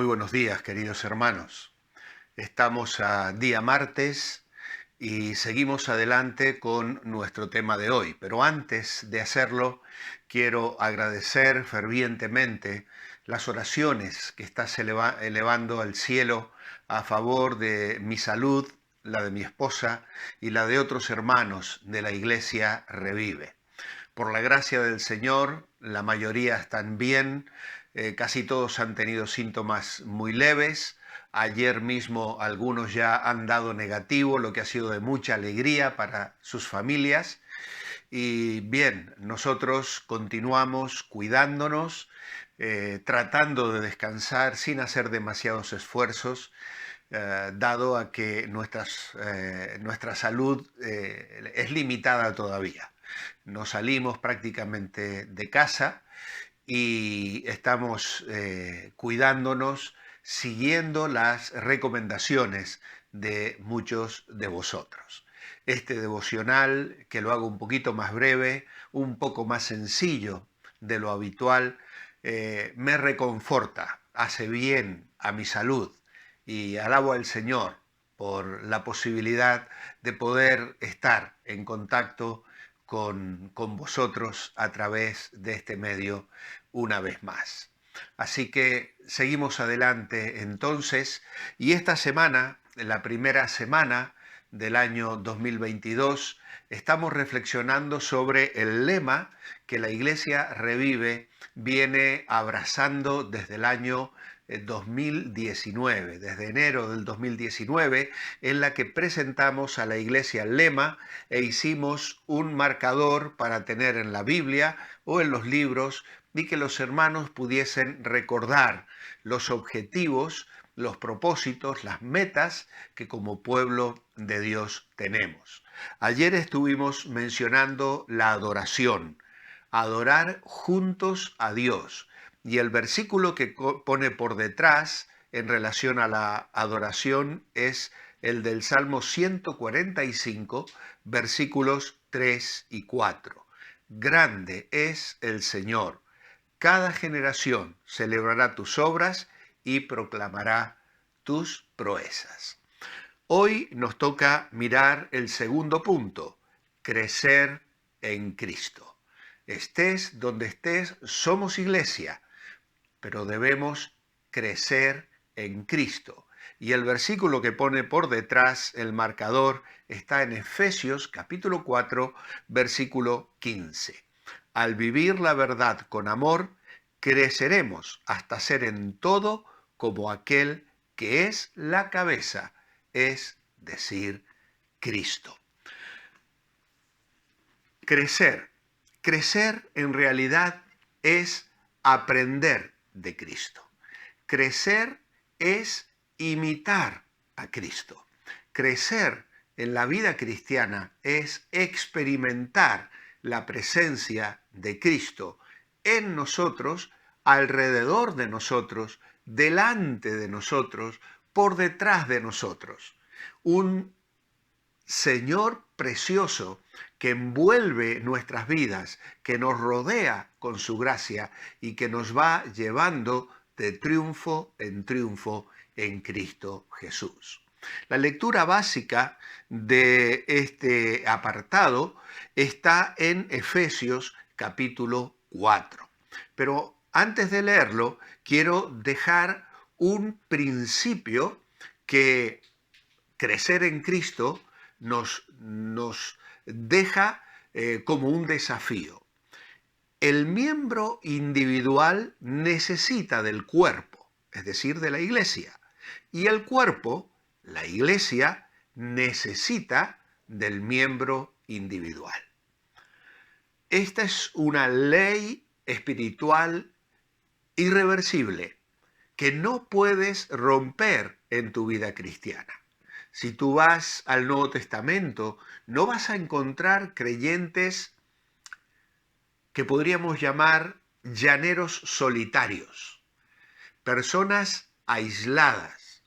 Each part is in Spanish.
buenos días, queridos hermanos. Estamos a día martes y seguimos adelante con nuestro tema de hoy. Pero antes de hacerlo, quiero agradecer fervientemente las oraciones que estás elevando al cielo a favor de mi salud, la de mi esposa y la de otros hermanos de la Iglesia Revive. Por la gracia del Señor, la mayoría están bien, casi todos han tenido síntomas muy leves. Ayer mismo algunos ya han dado negativo, lo que ha sido de mucha alegría para sus familias. Y bien, nosotros continuamos cuidándonos, tratando de descansar sin hacer demasiados esfuerzos, dado a que nuestra salud es limitada todavía. No salimos prácticamente de casa y estamos cuidándonos, siguiendo las recomendaciones de muchos de vosotros. Este devocional, que lo hago un poquito más breve, un poco más sencillo de lo habitual, me reconforta, hace bien a mi salud y alabo al Señor por la posibilidad de poder estar en contacto con vosotros a través de este medio una vez más. Así que seguimos adelante entonces, y esta semana, la primera semana del año 2022, estamos reflexionando sobre el lema que la Iglesia Revive viene abrazando desde el año 2019, desde enero del 2019, en la que presentamos a la Iglesia el lema e hicimos un marcador para tener en la Biblia o en los libros y que los hermanos pudiesen recordar los objetivos, los propósitos, las metas que como pueblo de Dios tenemos. Ayer estuvimos mencionando la adoración, adorar juntos a Dios. Y el versículo que pone por detrás en relación a la adoración es el del Salmo 145, versículos 3 y 4. Grande es el Señor. Cada generación celebrará tus obras y proclamará tus proezas. Hoy nos toca mirar el segundo punto, crecer en Cristo. Estés donde estés, somos iglesia, pero debemos crecer en Cristo. Y el versículo que pone por detrás el marcador está en Efesios capítulo 4, versículo 15. Al vivir la verdad con amor, creceremos hasta ser en todo como aquel que es la cabeza, es decir, Cristo. Crecer. Crecer en realidad es aprender de Cristo. Crecer es imitar a Cristo. Crecer en la vida cristiana es experimentar la presencia de Cristo en nosotros, alrededor de nosotros, delante de nosotros, por detrás de nosotros. Un Señor precioso que envuelve nuestras vidas, que nos rodea con su gracia y que nos va llevando de triunfo en Cristo Jesús. La lectura básica de este apartado está en Efesios capítulo 4. Pero antes de leerlo, quiero dejar un principio que crecer en Cristo nos deja como un desafío. El miembro individual necesita del cuerpo, es decir, de la iglesia, y el cuerpo, la iglesia, necesita del miembro individual. Esta es una ley espiritual irreversible que no puedes romper en tu vida cristiana. Si tú vas al Nuevo Testamento, no vas a encontrar creyentes que podríamos llamar llaneros solitarios, personas aisladas.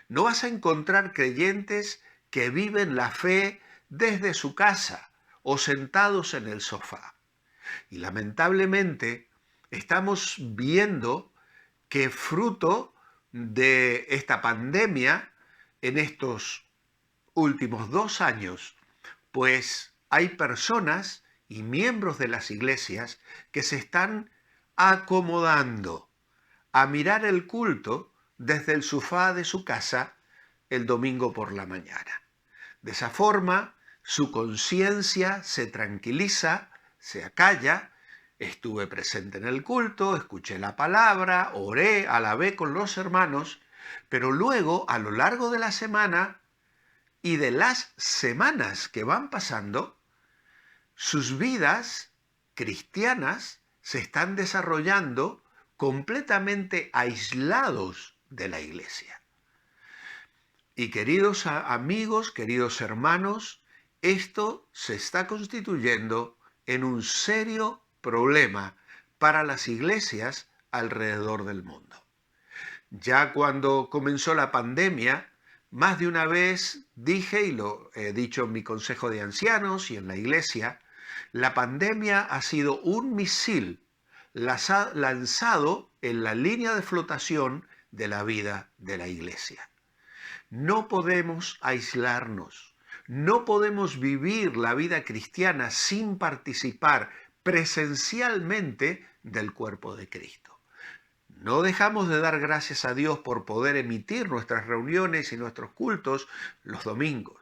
No vas a encontrar creyentes que viven la fe desde su casa o sentados en el sofá. Y lamentablemente estamos viendo que fruto de esta pandemia en estos últimos 2 años, pues hay personas y miembros de las iglesias que se están acomodando a mirar el culto desde el sofá de su casa el domingo por la mañana. De esa forma, su conciencia se tranquiliza, se acalla. Estuve presente en el culto, escuché la palabra, oré, alabé con los hermanos, pero luego, a lo largo de la semana y de las semanas que van pasando, sus vidas cristianas se están desarrollando completamente aislados de la iglesia. Y queridos amigos, queridos hermanos, esto se está constituyendo en un serio problema para las iglesias alrededor del mundo. Ya cuando comenzó la pandemia, más de una vez dije, y lo he dicho en mi consejo de ancianos y en la iglesia, la pandemia ha sido un misil lanzado en la línea de flotación de la vida de la iglesia. No podemos aislarnos, no podemos vivir la vida cristiana sin participar presencialmente del cuerpo de Cristo. No dejamos de dar gracias a Dios por poder emitir nuestras reuniones y nuestros cultos los domingos.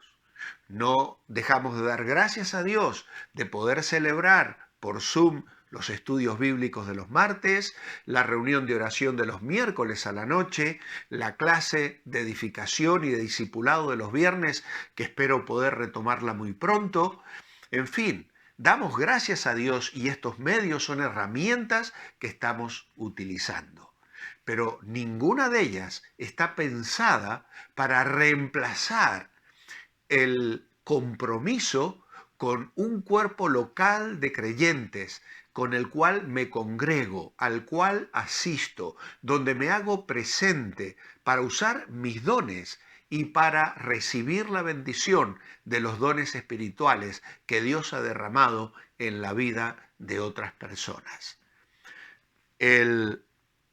No dejamos de dar gracias a Dios de poder celebrar por Zoom los estudios bíblicos de los martes, la reunión de oración de los miércoles a la noche, la clase de edificación y de discipulado de los viernes, que espero poder retomarla muy pronto. En fin, damos gracias a Dios y estos medios son herramientas que estamos utilizando. Pero ninguna de ellas está pensada para reemplazar el compromiso con un cuerpo local de creyentes con el cual me congrego, al cual asisto, donde me hago presente para usar mis dones y para recibir la bendición de los dones espirituales que Dios ha derramado en la vida de otras personas. El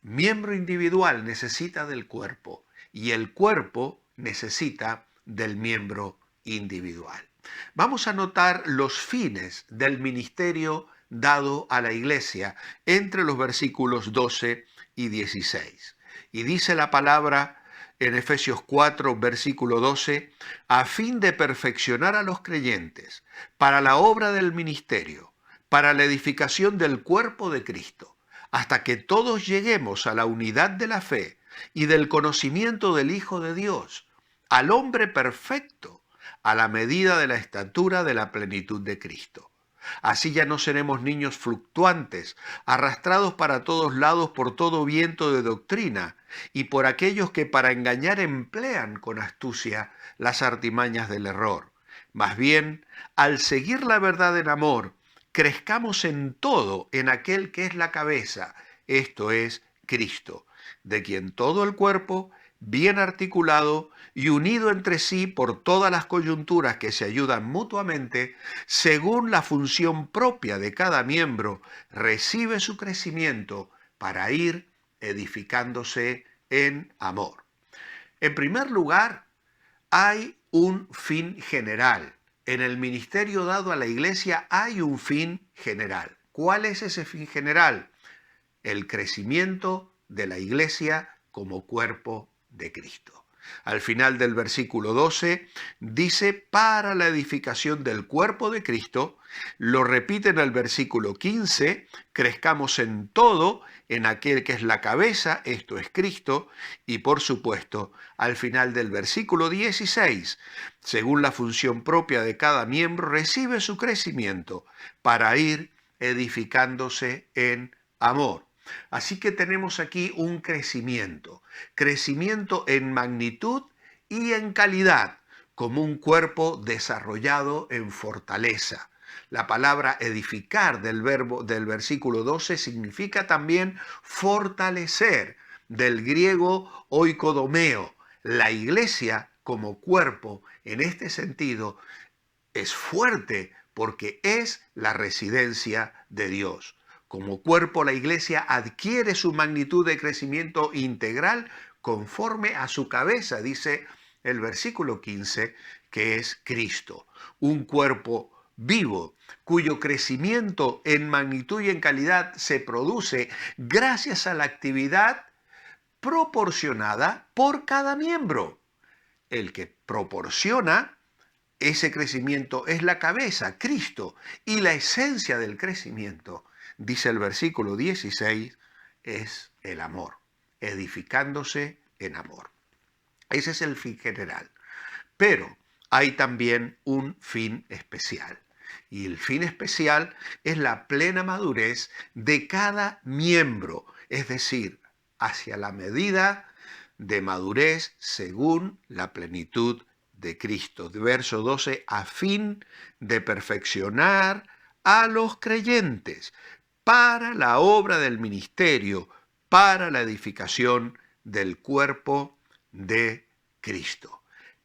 miembro individual necesita del cuerpo y el cuerpo necesita del miembro individual. Vamos a notar los fines del ministerio dado a la iglesia entre los versículos 12 y 16. Y dice la palabra en Efesios 4, versículo 12, a fin de perfeccionar a los creyentes para la obra del ministerio, para la edificación del cuerpo de Cristo, hasta que todos lleguemos a la unidad de la fe y del conocimiento del Hijo de Dios, al hombre perfecto, a la medida de la estatura de la plenitud de Cristo. Así ya no seremos niños fluctuantes, arrastrados para todos lados por todo viento de doctrina y por aquellos que para engañar emplean con astucia las artimañas del error. Más bien, al seguir la verdad en amor, crezcamos en todo en aquel que es la cabeza, esto es Cristo, de quien todo el cuerpo, bien articulado y unido entre sí por todas las coyunturas que se ayudan mutuamente, según la función propia de cada miembro, recibe su crecimiento para ir edificándose en amor. En primer lugar, hay un fin general. En el ministerio dado a la iglesia hay un fin general. ¿Cuál es ese fin general? El crecimiento de la iglesia como cuerpo de Cristo. Al final del versículo 12 dice para la edificación del cuerpo de Cristo, lo repite en el versículo 15, crezcamos en todo en aquel que es la cabeza, esto es Cristo, y por supuesto al final del versículo 16, según la función propia de cada miembro, recibe su crecimiento para ir edificándose en amor. Así que tenemos aquí un crecimiento en magnitud y en calidad, como un cuerpo desarrollado en fortaleza. La palabra edificar del versículo 12 significa también fortalecer, del griego oikodomeo. La iglesia como cuerpo, en este sentido, es fuerte porque es la residencia de Dios. Como cuerpo, la iglesia adquiere su magnitud de crecimiento integral conforme a su cabeza, dice el versículo 15, que es Cristo. Un cuerpo vivo, cuyo crecimiento en magnitud y en calidad se produce gracias a la actividad proporcionada por cada miembro. El que proporciona ese crecimiento es la cabeza, Cristo, y la esencia del crecimiento, dice el versículo 16, es el amor, edificándose en amor. Ese es el fin general. Pero hay también un fin especial. Y el fin especial es la plena madurez de cada miembro, es decir, hacia la medida de madurez según la plenitud de Cristo. Verso 12, a fin de perfeccionar a los creyentes para la obra del ministerio, para la edificación del cuerpo de Cristo.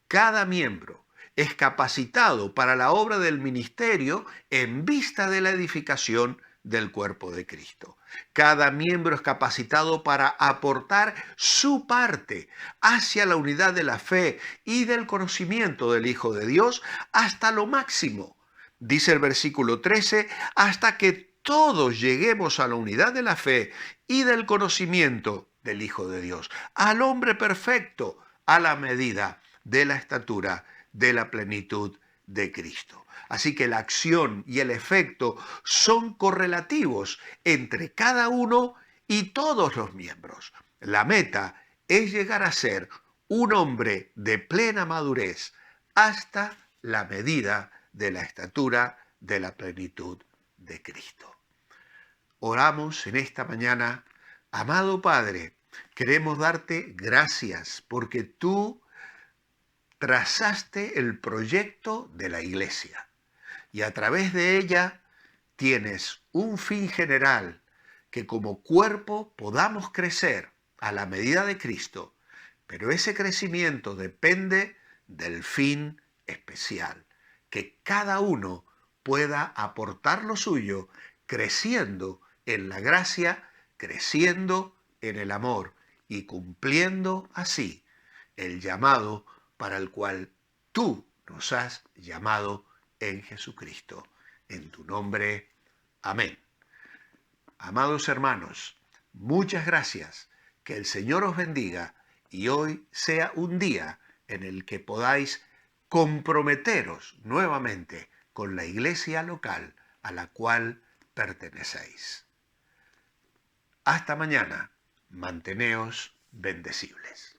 Cada miembro es capacitado para la obra del ministerio en vista de la edificación del cuerpo de Cristo. Cada miembro es capacitado para aportar su parte hacia la unidad de la fe y del conocimiento del Hijo de Dios hasta lo máximo. Dice el versículo 13, hasta que todos lleguemos a la unidad de la fe y del conocimiento del Hijo de Dios, al hombre perfecto, a la medida de la estatura de la plenitud de Cristo. Así que la acción y el efecto son correlativos entre cada uno y todos los miembros. La meta es llegar a ser un hombre de plena madurez hasta la medida de la estatura de la plenitud de Cristo. Oramos en esta mañana. Amado Padre, queremos darte gracias porque tú trazaste el proyecto de la iglesia y a través de ella tienes un fin general, que como cuerpo podamos crecer a la medida de Cristo, pero ese crecimiento depende del fin especial, que cada uno pueda aportar lo suyo creciendo en la gracia, creciendo en el amor y cumpliendo así el llamado para el cual tú nos has llamado en Jesucristo. En tu nombre, amén. Amados hermanos, muchas gracias. Que el Señor os bendiga y hoy sea un día en el que podáis comprometeros nuevamente con la iglesia local a la cual pertenecéis. Hasta mañana. Manteneos bendecibles.